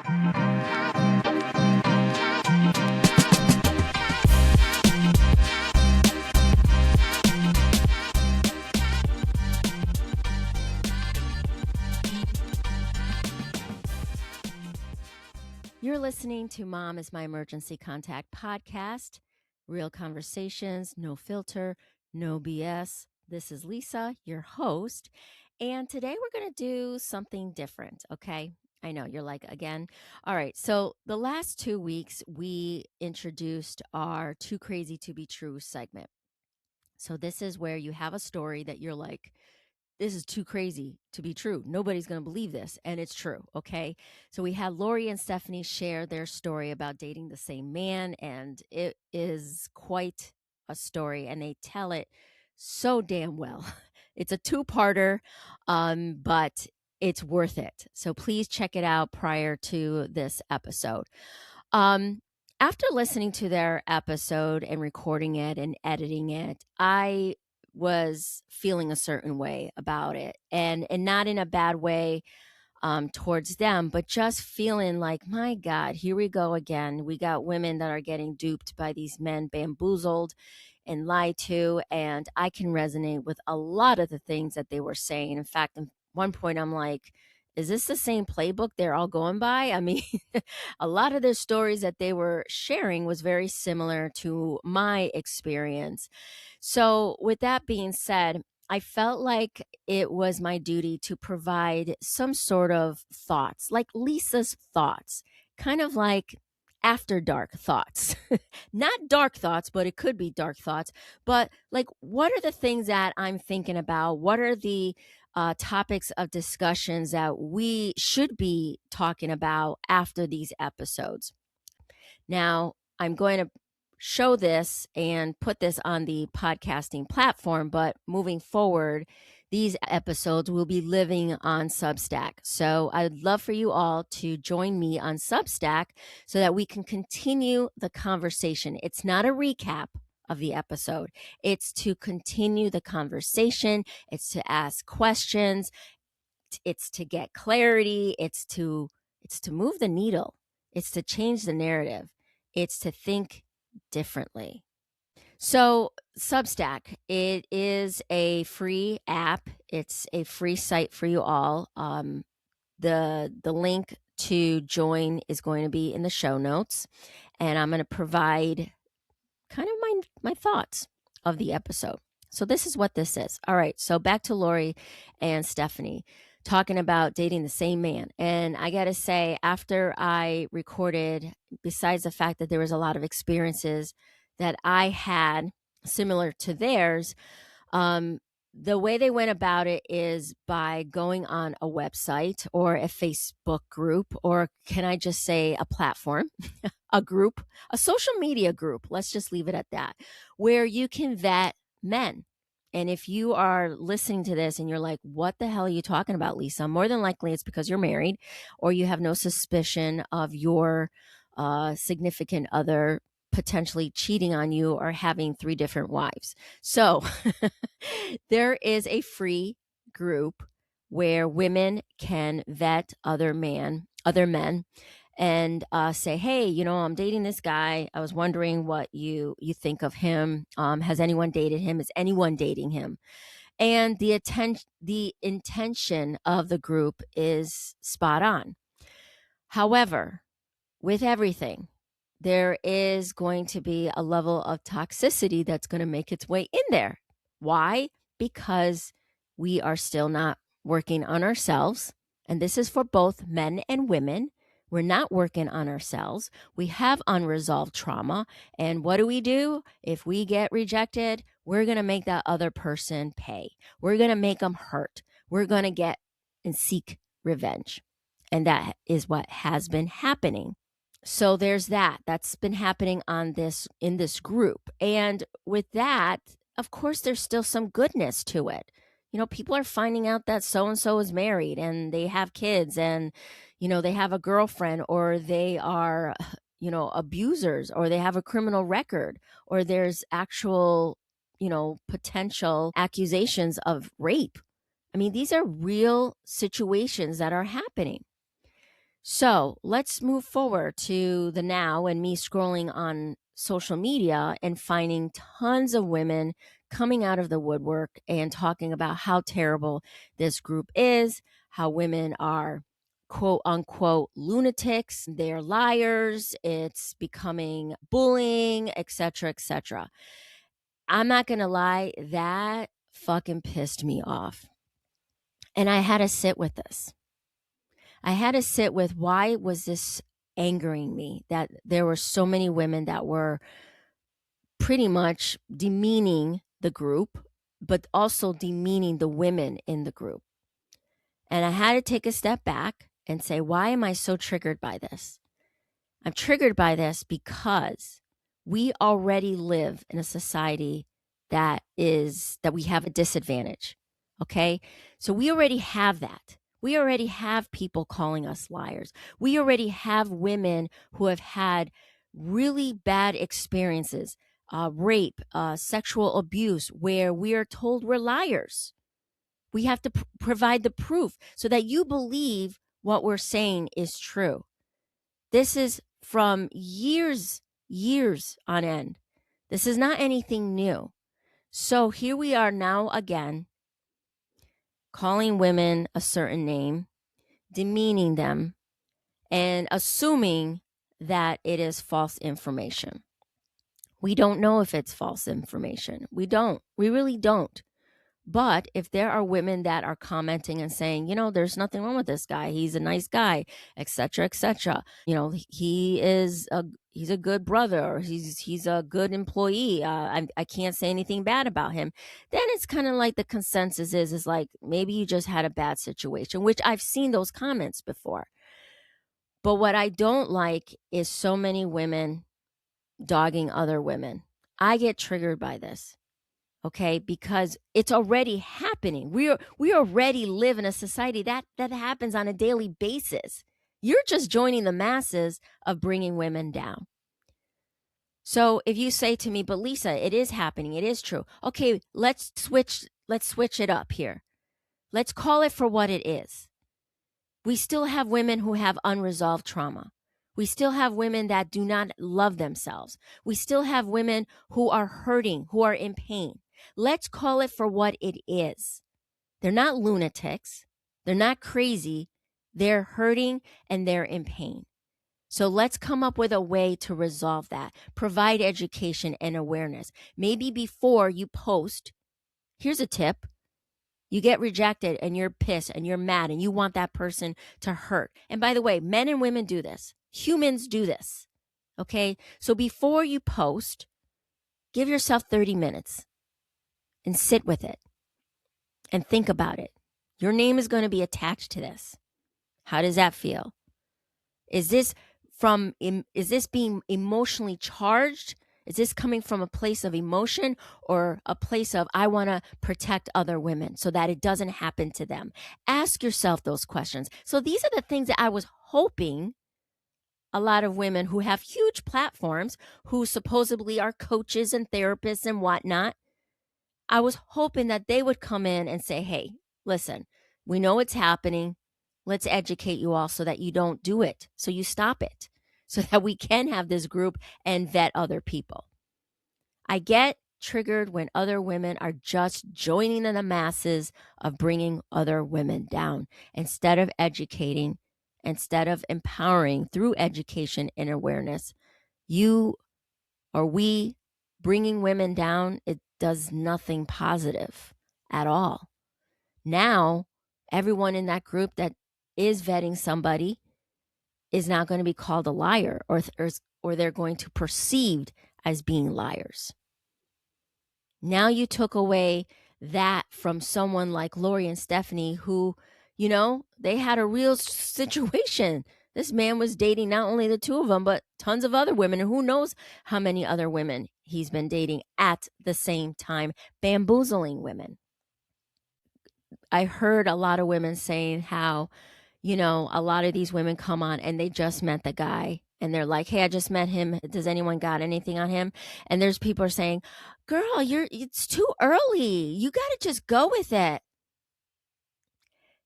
You're listening to Mom is My Emergency Contact podcast. Real conversations, no filter, no BS. This is Lisa, your host. And today we're going to do something different, okay? I know you're like, again. All right. So the last 2 weeks, we introduced our Too Crazy to Be True segment. So this is where you have a story that you're like, this is too crazy to be true. Nobody's going to believe this. And it's true. Okay. So we had Lori and Stephanie share their story about dating the same man. And it is quite a story. And they tell it so damn well. It's a two-parter, but it's worth it. So please check it out prior to this episode. After listening to their episode and recording it and editing it, I was feeling a certain way about it, and not in a bad way towards them, but just feeling like, my God, here we go again. We got women that are getting duped by these men, bamboozled and lied to, and I can resonate with a lot of the things that they were saying. In fact, at one point, I'm like, is this the same playbook they're all going by? I mean, a lot of their stories that they were sharing was very similar to my experience. So with that being said, I felt like it was my duty to provide some sort of thoughts, like Lisa's thoughts, kind of like after dark thoughts. Not dark thoughts, but it could be dark thoughts. But like, what are the things that I'm thinking about? What are the topics of discussions that we should be talking about after these episodes? Now, I'm going to show this and put this on the podcasting platform, but moving forward, these episodes will be living on Substack. So I'd love for you all to join me on Substack so that we can continue the conversation. It's not a recap of the episode. It's to continue the conversation. It's to ask questions. It's to get clarity. It's to move the needle. It's to change the narrative. It's to think differently. So Substack, it is a free app. It's a free site for you all. The link to join is going to be in the show notes, and I'm going to provide kind of my thoughts of the episode. So this is what this is. All right. So back to Lori and Stephanie talking about dating the same man. And I got to say, after I recorded, besides the fact that there was a lot of experiences that I had similar to theirs, the way they went about it is by going on a website or a Facebook group, or can I just say a platform, a group, a social media group. Let's just leave it at that, where you can vet men. And if you are listening to this and you're like, what the hell are you talking about, Lisa? More than likely it's because you're married or you have no suspicion of your significant other potentially cheating on you or having 3 different wives. So there is a free group where women can vet other men and say, hey, I'm dating this guy. I was wondering what you think of him. Has anyone dated him? Is anyone dating him? And the intention of the group is spot on. However, with everything, there is going to be a level of toxicity that's going to make its way in there. Why? Because we are still not working on ourselves. And this is for both men and women. We're not working on ourselves. We have unresolved trauma. And what do? If we get rejected, we're going to make that other person pay. We're going to make them hurt. We're going to get and seek revenge. And that is what has been happening. So there's that. That's been happening in this group. And with that, of course, there's still some goodness to it. People are finding out that so-and-so is married and they have kids and, they have a girlfriend, or they are, abusers, or they have a criminal record, or there's actual, potential accusations of rape. I mean, these are real situations that are happening. So let's move forward to the now and me scrolling on social media and finding tons of women coming out of the woodwork and talking about how terrible this group is, how women are quote unquote lunatics, they're liars, it's becoming bullying, etc., etc. I'm not going to lie, that fucking pissed me off. And I had to sit with this. I had to sit with why was this angering me that there were so many women that were pretty much demeaning the group, but also demeaning the women in the group. And I had to take a step back and say, why am I so triggered by this? I'm triggered by this because we already live in a society that we have a disadvantage. Okay. So we already have that. We already have people calling us liars. We already have women who have had really bad experiences, rape, sexual abuse, where we are told we're liars. We have to provide the proof so that you believe what we're saying is true. This is from years on end. This is not anything new. So here we are now again, calling women a certain name, demeaning them, and assuming that it is false information. We don't know if it's false information. We don't. We really don't. But if there are women that are commenting and saying, there's nothing wrong with this guy, he's a nice guy, etc., etc., he's a good brother, or he's a good employee, I can't say anything bad about him, then it's kind of like the consensus is like maybe you just had a bad situation, which I've seen those comments before. But what I don't like is so many women dogging other women. I get triggered by this. Okay, because it's already happening. We already live in a society that happens on a daily basis. You're just joining the masses of bringing women down. So if you say to me, but Lisa, it is happening, it is true. Okay, let's switch it up here. Let's call it for what it is. We still have women who have unresolved trauma. We still have women that do not love themselves. We still have women who are hurting, who are in pain. Let's call it for what it is. They're not lunatics. They're not crazy. They're hurting and they're in pain. So let's come up with a way to resolve that. Provide education and awareness. Maybe before you post, here's a tip. You get rejected and you're pissed and you're mad and you want that person to hurt. And by the way, men and women do this. Humans do this. Okay? So before you post, give yourself 30 minutes and sit with it and think about it. Your name is going to be attached to this. How does that feel? Is this being emotionally charged? Is this coming from a place of emotion or a place of, I want to protect other women so that it doesn't happen to them? Ask yourself those questions. So these are the things that I was hoping a lot of women who have huge platforms, who supposedly are coaches and therapists and whatnot, I was hoping that they would come in and say, hey, listen, we know it's happening. Let's educate you all so that you don't do it, so you stop it, so that we can have this group and vet other people. I get triggered when other women are just joining in the masses of bringing other women down instead of educating, instead of empowering through education and awareness. You or we bringing women down, it does nothing positive at all. Now, everyone in that group that is vetting somebody is now going to be called a liar, or they're going to be perceived as being liars. Now you took away that from someone like Lori and Stephanie, who, they had a real situation. This man was dating not only the two of them, but tons of other women. And who knows how many other women he's been dating at the same time, bamboozling women. I heard a lot of women saying how, a lot of these women come on and they just met the guy and they're like, hey, I just met him. Does anyone got anything on him? And there's people are saying, girl, it's too early. You got to just go with it.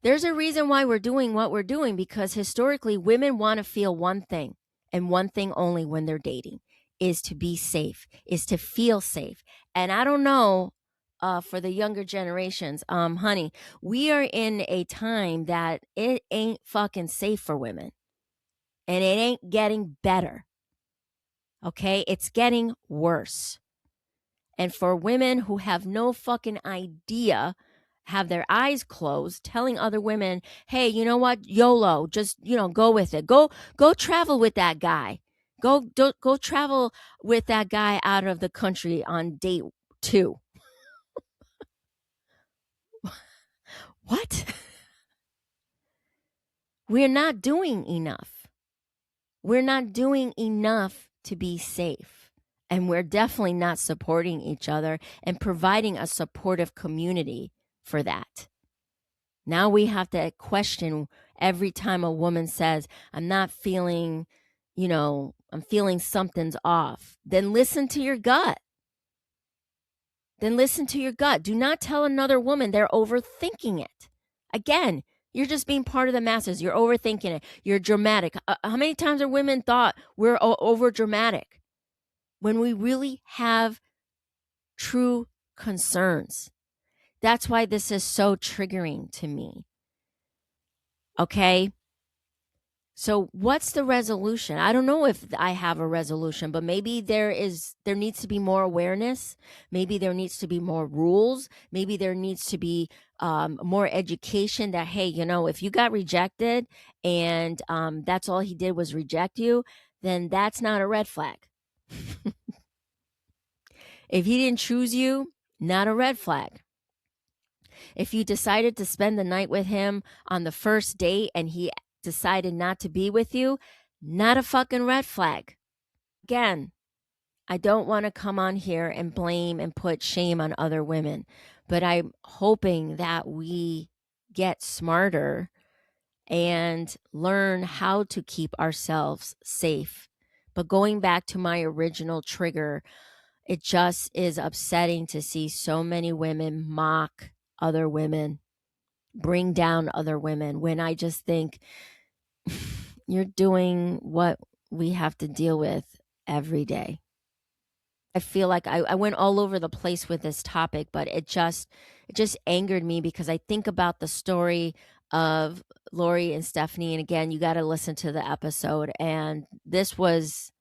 There's a reason why we're doing what we're doing, because historically women want to feel one thing and one thing only when they're dating, is to be safe, is to feel safe. And I don't know, for the younger generations, honey, we are in a time that it ain't fucking safe for women, and it ain't getting better. Okay? It's getting worse. And for women who have no fucking idea, have their eyes closed, telling other women, hey, you know what? YOLO, just, go with it. Go travel with that guy. Go travel with that guy out of the country on date 2. What? We're not doing enough. We're not doing enough to be safe. And we're definitely not supporting each other and providing a supportive community for that. Now we have to question every time a woman says, I'm not feeling, I'm feeling something's off. Then listen to your gut. Then listen to your gut. Do not tell another woman they're overthinking it. Again, you're just being part of the masses. You're overthinking it. You're dramatic. How many times are women thought we're over dramatic when we really have true concerns? That's why this is so triggering to me. Okay? So what's the resolution? I don't know if I have a resolution, but maybe there needs to be more awareness. Maybe there needs to be more rules. Maybe there needs to be more education that, hey, if you got rejected and that's all he did was reject you, then that's not a red flag. If he didn't choose you, not a red flag. If you decided to spend the night with him on the first date and he decided not to be with you, not a fucking red flag. Again, I don't want to come on here and blame and put shame on other women, but I'm hoping that we get smarter and learn how to keep ourselves safe. But going back to my original trigger, it just is upsetting to see so many women mock other women, bring down other women, when I just think you're doing what we have to deal with every day. I feel like I went all over the place with this topic, but it just angered me because I think about the story of Lori and Stephanie. And again, you got to listen to the episode. And this was,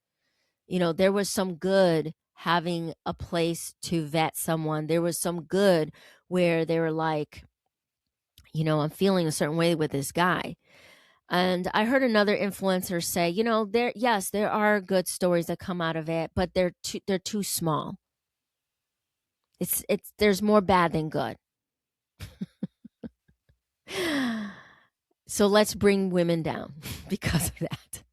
there was some good having a place to vet someone. There was some good where they were like, I'm feeling a certain way with this guy. And I heard another influencer say, there are good stories that come out of it, but they're too small. There's more bad than good. So let's bring women down because of that.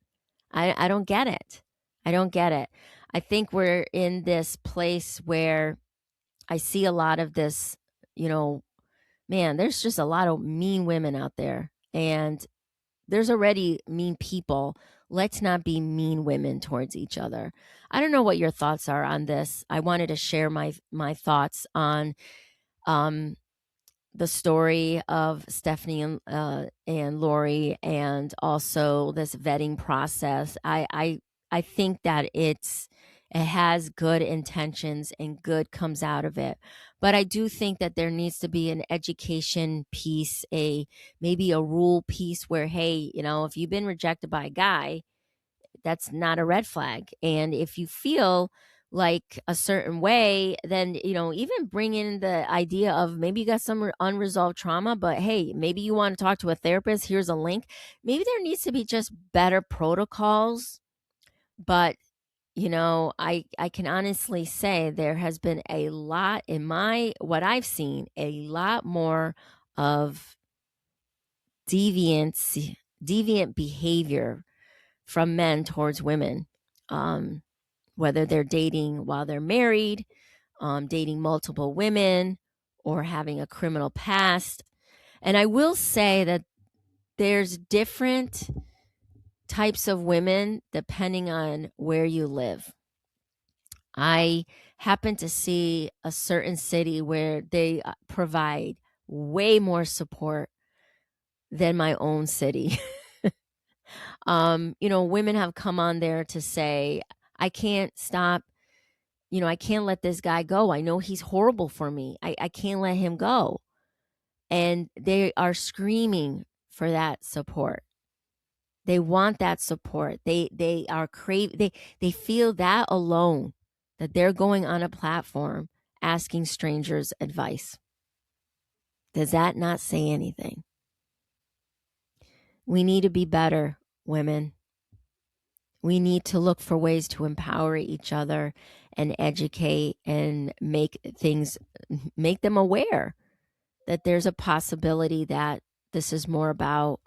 I don't get it. I don't get it. I think we're in this place where I see a lot of this, man, there's just a lot of mean women out there, and there's already mean people. Let's not be mean women towards each other. I don't know what your thoughts are on this. I wanted to share my thoughts on the story of Stephanie and Lori, and also this vetting process. I think that it has good intentions and good comes out of it. But I do think that there needs to be an education piece, maybe a rule piece where, hey, if you've been rejected by a guy, that's not a red flag. And if you feel like a certain way, then, even bring in the idea of maybe you got some unresolved trauma, but hey, maybe you want to talk to a therapist. Here's a link. Maybe there needs to be just better protocols. But I can honestly say there has been a lot in what I've seen, a lot more of deviant behavior from men towards women, whether they're dating while they're married, dating multiple women, or having a criminal past. And I will say that there's different types of women depending on where you live. I happen to see a certain city where they provide way more support than my own city. Women have come on there to say, I can't stop, I can't let this guy go. I know he's horrible for me. I can't let him go. And they are screaming for that support. They want that support. They are they feel that alone, that they're going on a platform asking strangers advice. Does that not say anything? We need to be better, women. We need to look for ways to empower each other and educate and make them aware that there's a possibility that this is more about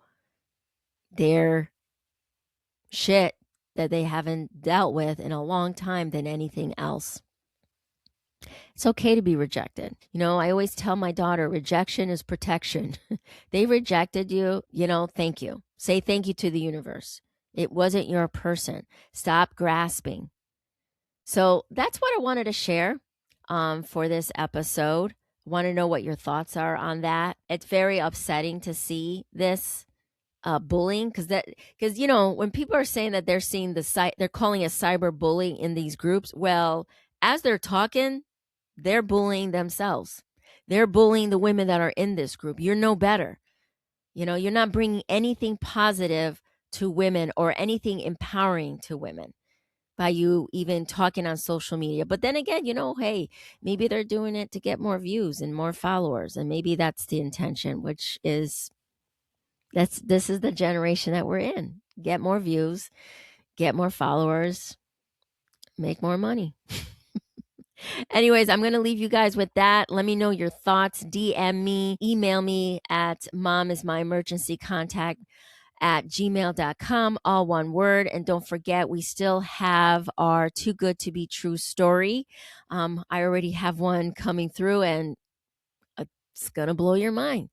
their shit that they haven't dealt with in a long time than anything else. It's okay to be rejected. I always tell my daughter, rejection is protection. They rejected you, thank you. Say thank you to the universe. It wasn't your person. Stop grasping. So that's what I wanted to share for this episode. I want to know what your thoughts are on that. It's very upsetting to see this bullying because when people are saying that they're seeing they're calling it cyberbullying in these groups. Well, as they're talking, they're bullying themselves. They're bullying the women that are in this group. You're no better. You're not bringing anything positive to women or anything empowering to women by you even talking on social media. But then again, hey, maybe they're doing it to get more views and more followers. And maybe that's the intention, which is this is the generation that we're in. Get more views, get more followers, make more money. Anyways, I'm going to leave you guys with that. Let me know your thoughts. DM me, email me at momismyemergencycontact@gmail.com, all one word. And don't forget, we still have our Too Good to Be True story. I already have one coming through, and it's going to blow your mind.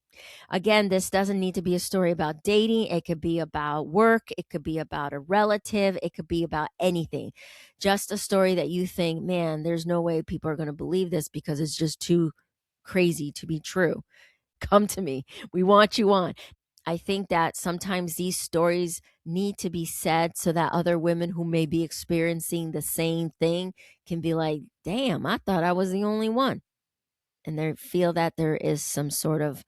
Again, this doesn't need to be a story about dating. It could be about work. It could be about a relative. It could be about anything. Just a story that you think, man, there's no way people are going to believe this because it's just too crazy to be true. Come to me. We want you on. I think that sometimes these stories need to be said so that other women who may be experiencing the same thing can be like, damn, I thought I was the only one. And they feel that there is some sort of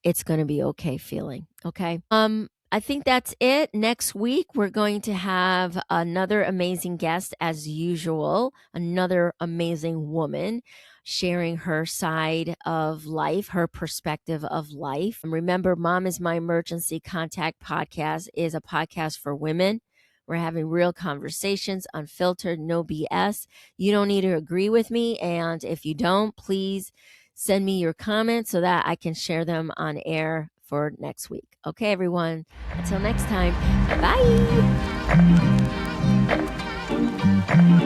it's going to be okay feeling. Okay. I think that's it. Next week, we're going to have another amazing guest as usual, another amazing woman sharing her side of life, her perspective of life. And remember, Mom is My Emergency Contact podcast is a podcast for women. We're having real conversations, unfiltered, no BS. You don't need to agree with me. And if you don't, please send me your comments so that I can share them on air for next week. Okay, everyone. Until next time, bye.